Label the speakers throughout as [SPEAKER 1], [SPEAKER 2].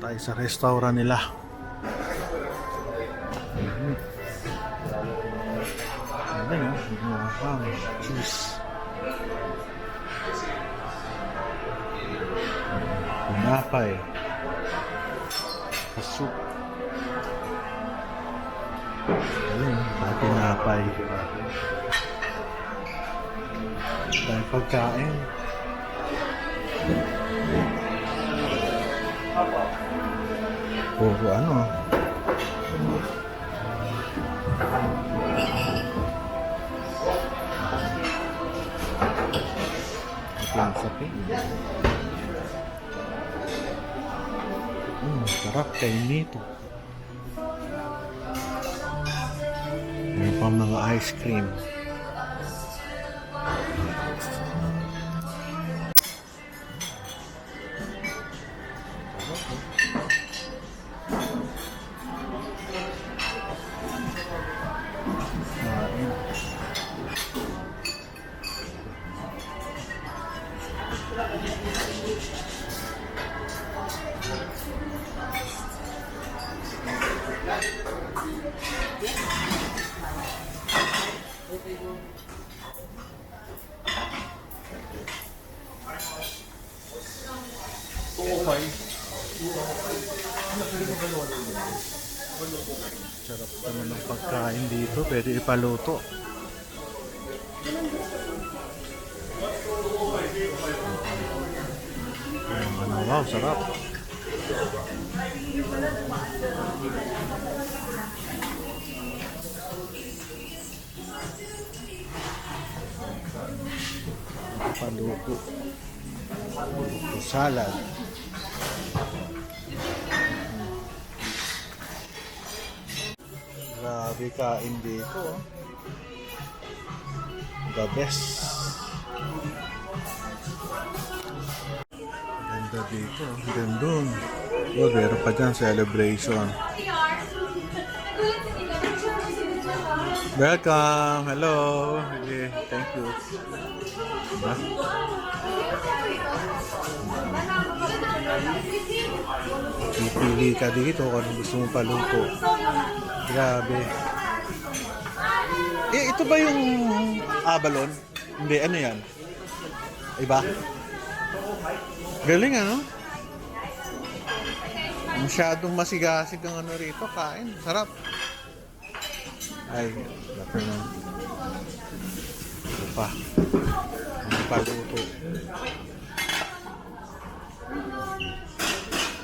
[SPEAKER 1] Tayo sa restaurant nila. Galing ah. Cheese. Pinapay. Soup. Galing. Pinapay. Dahil pagkain. Puro ano. Ito yung sapi. Sarap kain nito. May pang mga ice cream. Sarap naman ng pagkain dito. Pwede ipaluto. Wow, sarap. Paluto. Salad. Grabe kain dito. The best. Ganda dito. Gandun. Oh, meron pa dyan celebration. Welcome. Hello. Okay, thank you. Diba? Pipili ka dito kung gusto mong paluto. Grabe. Ito ba yung abalon? Hindi, ano yan? Iba? Galing ano? Masyadong masigasig ang ano rito. Kain. Sarap. Ay, dapat na. Ito pa. Ang paluto.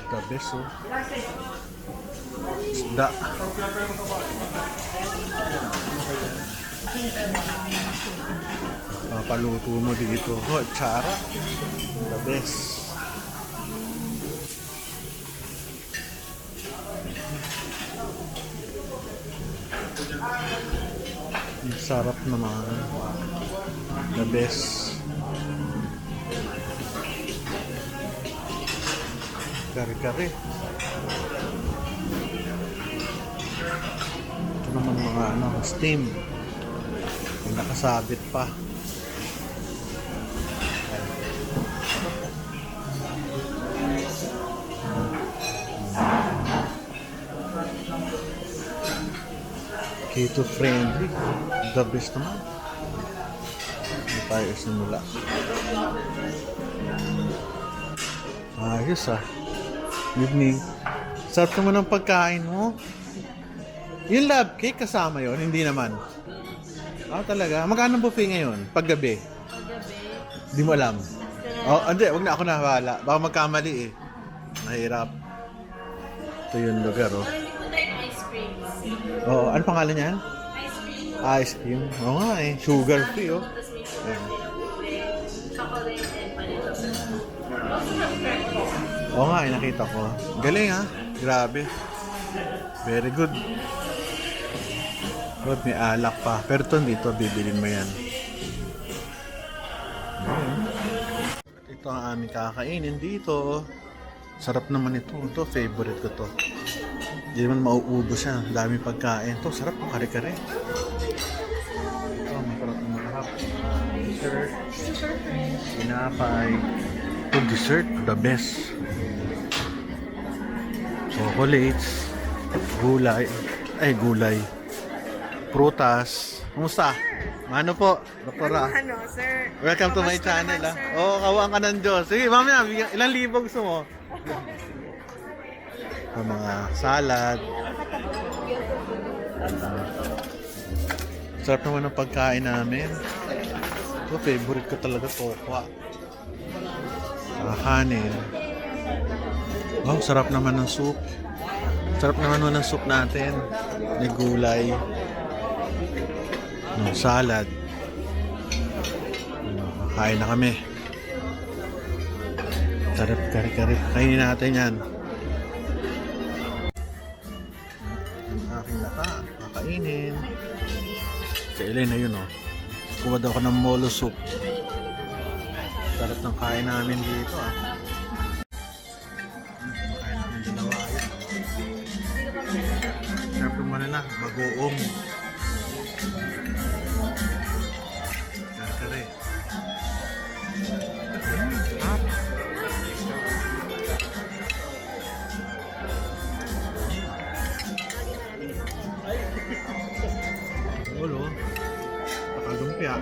[SPEAKER 1] The best, oh. Isda. Paluto mo dito. Oh, tsara. The best. Sarap naman. The best. Kare-kare. Ito naman mga ano, steam. May nakasabit pa. Keto friendly. The best naman. Hindi tayo simula. Ayos ah. Evening. Sarap naman ang pagkain mo. Yung love cake kasama yon, hindi naman. Ah, talaga? Magkano buffet ngayon? Paggabi?
[SPEAKER 2] Paggabi.
[SPEAKER 1] Hindi mo alam? Oh, hindi. Wag na ako nahala. Baka magkamali eh. Mahirap. Ito yung lugar oh.
[SPEAKER 2] Hindi po tayong ice cream.
[SPEAKER 1] Oh, ano pangalan niyan?
[SPEAKER 2] Ice cream.
[SPEAKER 1] Ice cream. Oo nga eh. Sugar free oh.
[SPEAKER 2] Tapos may sugar with chocolate and vanilla.
[SPEAKER 1] Oo nga eh, nakita ko. Galing ha. Grabe. Very good. Good, may alak pa. Pero ito dito, bibilin mo yan. Ito ang aming kakainin dito. Sarap naman ito. Ito, favorite ko to. Hindi naman mauubos siya. Daming pagkain. Ito, sarap ng kare-kare. Ito, masarap ng mahap. Dessert. Pinapay. Ito, dessert. The best. chocolates, gulay, gulay, prutas. Kumusta? Ano po, doktora?
[SPEAKER 3] Ano, sir?
[SPEAKER 1] Welcome to my
[SPEAKER 3] Kamusta
[SPEAKER 1] channel,
[SPEAKER 3] naman,
[SPEAKER 1] ah.
[SPEAKER 3] sir?
[SPEAKER 1] Oo, kawaan ka ng Diyos. Sige, mamaya, ilang libo gusto mo? Mga salad. Sarap naman ng pagkain namin. Ito, favorite ko talaga, tokwa. Kanin. Wow, sarap naman ng soup. Sarap naman ng soup natin. May gulay. No, salad. Kain na kami. Sarap, kari-kari. Kainin natin yan. Ang aking laka. Kakainin. Si Elena yun, oh. Kuha daw ko ng molo soup. Sarap ng kain namin dito, ah. Kain namin dalawa yun. Sarap naman nila. Bagoong. Kare-kare. Sarap. Ulo. Pakalumpia.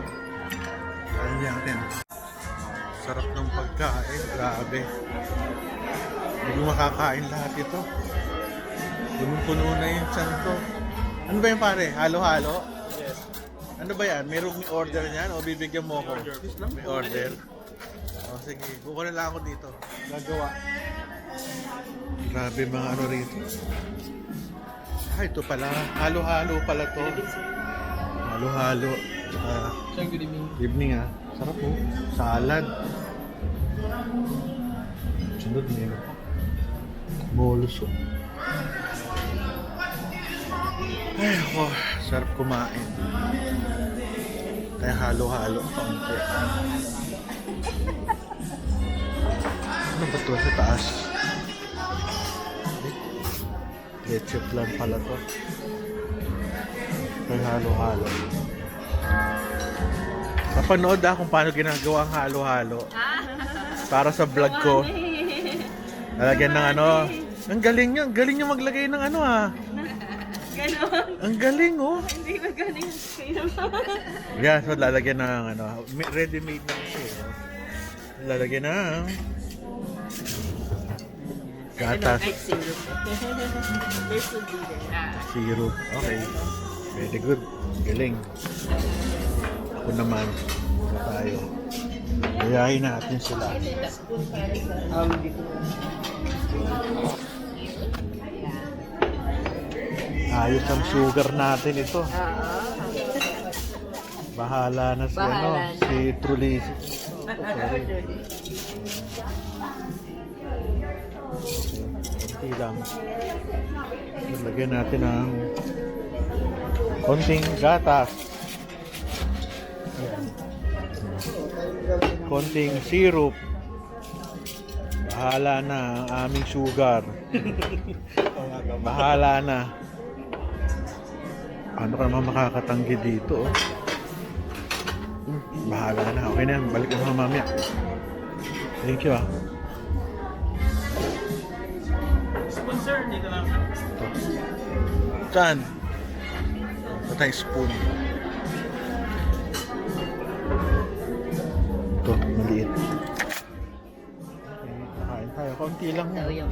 [SPEAKER 1] Kain natin. Sarap ng pagkain. Grabe. Hindi ko makakain lahat ito. Punong-puno na yung tiyan ko. Ano ba yung pare? Halo-halo? Yes. Ano ba yan? May order niyan o bibigyan mo ako? May order. O sige, kukuha na lang ako dito. Gagawa. Grabe mga ano rito. Ito pala. Halo-halo pala to. Halo-halo.
[SPEAKER 4] Good evening.
[SPEAKER 1] Evening, ah. Sarap po. Salad. Sunod na yun. Molo soup. Ay, ako. Sarap kumain. Kaya halo-halo. Kaunti. Ano ba ito sa taas? Leche plan pala to. Kaya halo-halo. Napanood kung paano ginagawa ang halo-halo. Para sa vlog ko. Lalagyan ng ano. Ang galing niya. Ang galing niya maglagay ng ano, ah.
[SPEAKER 2] Ganon.
[SPEAKER 1] Ang galing, oh.
[SPEAKER 2] Hindi ba galing kayo?
[SPEAKER 1] Yeah, so lalagyan ng ano. Ready-made na siya. Oh. Lalagyan ng gatas.
[SPEAKER 2] Ay, syrup. There's a there.
[SPEAKER 1] Syrup. Okay. Very good. Galing. Ako naman. Ito tayo. Gayahin natin sila. Ayos ang sugar natin ito. Bahala na si ano, si Trulis. Sorry. Konti lang. Lagyan natin ng konting gatas. Ayan. Konting syrup. Bahala na ang aming sugar. Bahala na. Ano ka naman makakatanggi dito, oh. Bahala na. Okay na yan. Balik ko mga mamaya. Thank you, ah.
[SPEAKER 4] Sponsor, dito lang.
[SPEAKER 1] Ito. Saan? Ito tayong spoon. Ito, maliit. Okay, nakain tayo. Konti lang yan.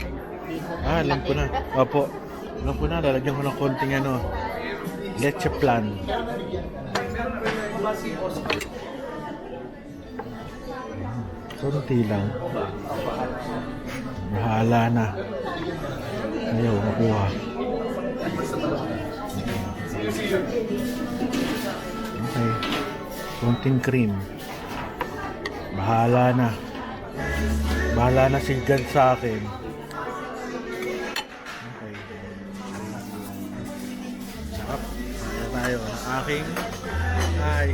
[SPEAKER 1] Alam ko na. Opo. Alam ko na. Lalagyan ko ng konting ano. Leche plan. Konti lang. Bahala na. Ayaw, makuha. Okay. Konting cream. Bahala na. Bahala na si God sa akin. Okay. Sarap. Ayan tayo. Aking. Hi.